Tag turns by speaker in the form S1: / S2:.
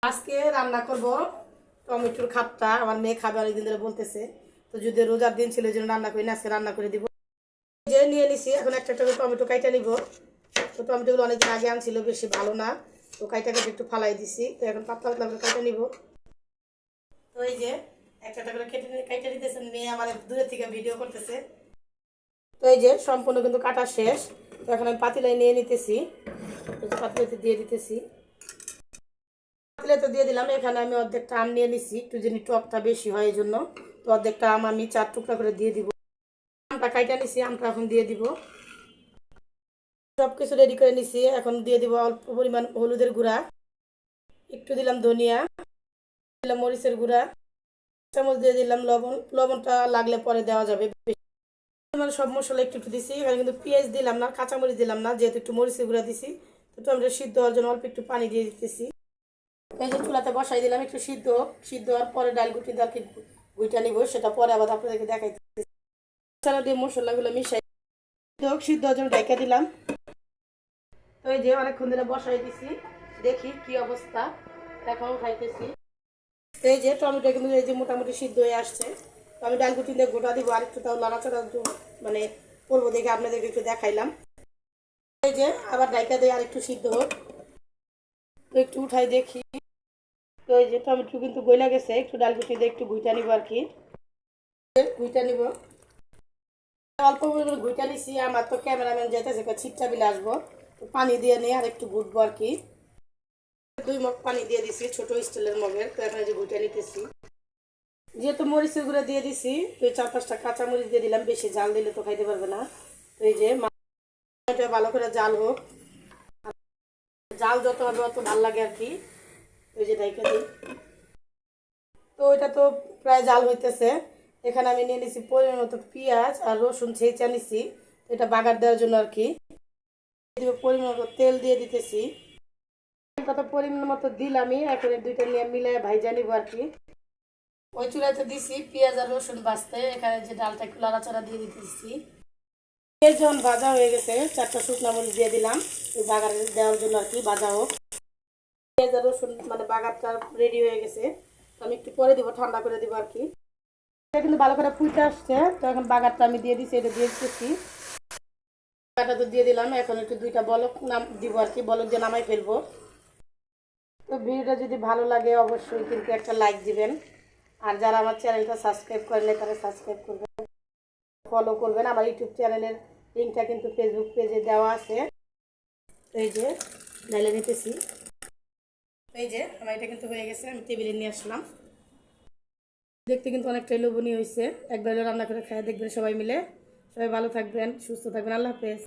S1: আজকে রান্না করব টমেটোর খাট্টা। আমার মেয়ে খাবে, অনেকদিন ধরে বলতেছে। তো যদি রোজার দিন ছিল, এই জন্য রান্না করি না, আজকে রান্না করে দিব। যে নিয়ে নিছি, এখন একটা একটা করে টমেটো কাইটা নিব। তো টমেটোগুলো অনেকদিন আগে আনছিল, বেশি ভালো না। তো কাইটা কেটে একটু ফালাই দিছি। তো এখন পাতলা পাতলা করে কাইটা নিব। তো এই যে একটা একটা করে কেটে কাইটা নিতেছেন, মেয়ে আমার দূরের থেকে ভিডিও করতেছে। তো এই যে সম্পূর্ণ কিন্তু কাটা শেষ। তো এখন আমি পাতিলাই নিয়ে নিতেছি, পাতিলাতে দিয়ে দিতেছি। তো দিয়ে দিলাম। এখানে আমি অর্ধেকটা আম নিয়ে নিছি, একটু যিনি টকটা বেশি হয় এই জন্য। তো অর্ধেকটা আম আমি 4 টুকরা করে দিয়ে দিব। আমটা কাইটা নিছি, আমটা এখন দিয়ে দিব। সব কিছু রেডি করে নিছি, এখন দিয়ে দিব অল্প পরিমাণ হলুদের গুঁড়া, একটু দিলাম ধনিয়া, দিলাম মরিচের গুঁড়া, চামচ দিয়ে দিলাম লবণ। লবণটা লাগলে পরে দেওয়া যাবে। মানে সব মশলা একটু একটু দিছি। এখানে কিন্তু পেঁয়াজ দিলাম না, কাঁচামরিচ দিলাম না, যেহেতু একটু মরিচের গুঁড়া দিছি। তো টমেটো সিদ্ধ হওয়ার জন্য অল্প একটু পানি দিয়ে দিতেছি। এই যে চুলাতে বসাই দিলাম, একটু সিদ্ধ হোক। সিদ্ধ হওয়ার পরে ডাল গুটি দিয়ে গুইটা নিব, সেটা পরে আবার আপনাদেরকে দেখাইতেছি। মশলা দিয়ে মশলাগুলো মিশাই হোক, সিদ্ধ হওয়ার জন্য ঢেকে দিলাম। তো এই যে অনেকক্ষণ ধরে বসাই দিছি, দেখি কি অবস্থা। এখন খাইতেছি। এই যে টমেটো কিন্তু এই যে মোটামুটি সিদ্ধ হয়ে আসছে। তো আমি ডাল গুটি দিয়ে গোটা দিব, আর একটু তাও লাড়াচাড়া একটু মানে করবো দেখে আপনাদেরকে একটু দেখাইলাম। এই যে আবার ডাইকা দিয়ে আর একটু সিদ্ধ হোক। তো একটু উঠাই দেখি। তো এই যে টমেটো কিন্তু গইলা গেছে, একটু ডাল গুটি দিয়ে একটু গুইটা নিব আর কি। গুইটা নিব, অল্প পরিমাণে গুইটা নিছি। আমার তো ক্যামেরাম্যান যেতেছে ছিটটা বিলে আসবো, তো পানি দিয়ে নিয়ে আর একটু গুটবো আর কি। 2 মগ পানি দিয়ে দিছি, ছোট স্টিলের মগের। তো এখন যে গুইটা নিতেছি, যেহেতু মরিচের গুঁড়া দিয়ে দিছি, তো 4-5টা কাঁচা মরিচ দিয়ে দিলাম। বেশি জাল দিলে তো খাইতে পারবে না। তো এই যে মাছটা ভালো করে জাল হোক, জাল যত হবে অত ভালো লাগে আর কি। ওই যে ডাইকা দিই। তো এটা তো প্রায় জাল হইতেছে। এখানে আমি নিয়ে নিছি পরিমাণ মতো পেঁয়াজ আর রসুন ছেঁচা নিছি, এটা বাগার দেওয়ার জন্য আর কি। পরিমাণ মতো তেল দিয়ে দিতেছি। তেলটা তো পরিমাণ মতো দিলামই, এখন এই দুইটা নিয়ে মিলাই ভাইজা নিব আর কি। ওই চুলাতে দিছি পেঁয়াজ আর রসুন ভাজতে, এখানে যে ডালটা একটু লাড়াচাড়া দিয়ে দিতেছি। পেঁয়াজ যখন ভাজা হয়ে গেছে, 4টা শুকনা মরিচ দিয়ে দিলাম এই বাগার দেওয়ার জন্য আর কি, ভাজা হোক। পেঁয়াজ আর রসুন মানে বাগারটা রেডি হয়ে গেছে। তো আমি একটু পরে দিব, ঠান্ডা করে দিব আর কি। এটা কিন্তু ভালো করে ফুটে আসছে। তো এখন বাগারটা আমি দিয়ে দিচ্ছি, এটা দিয়ে দিতেছি। বাগারটা তো দিয়ে দিলাম, এখন একটু 2টা বলক নাম দিব আর কি, বলক দিয়ে নামাই ফেলবো। তো ভিডিওটা যদি ভালো লাগে অবশ্যই কিন্তু একটা লাইক দিবেন। আর যারা আমার চ্যানেলটা সাবস্ক্রাইব করেন তারা সাবস্ক্রাইব করবেন, ফলো করবেন। আমার ইউটিউব চ্যানেলের লিঙ্কটা কিন্তু ফেসবুক পেজে দেওয়া আছে। এই যে ডাইলে নিতেছি। এই যে আমার এটা কিন্তু হয়ে গেছে, আমি টেবিলে নিয়ে আসলাম। দেখতে কিন্তু অনেকটাই লোভনীয় হয়েছে। একবার রান্না করে খায় দেখবেন সবাই মিলে। সবাই ভালো থাকবেন, সুস্থ থাকবেন। আল্লাহ হাফেজ।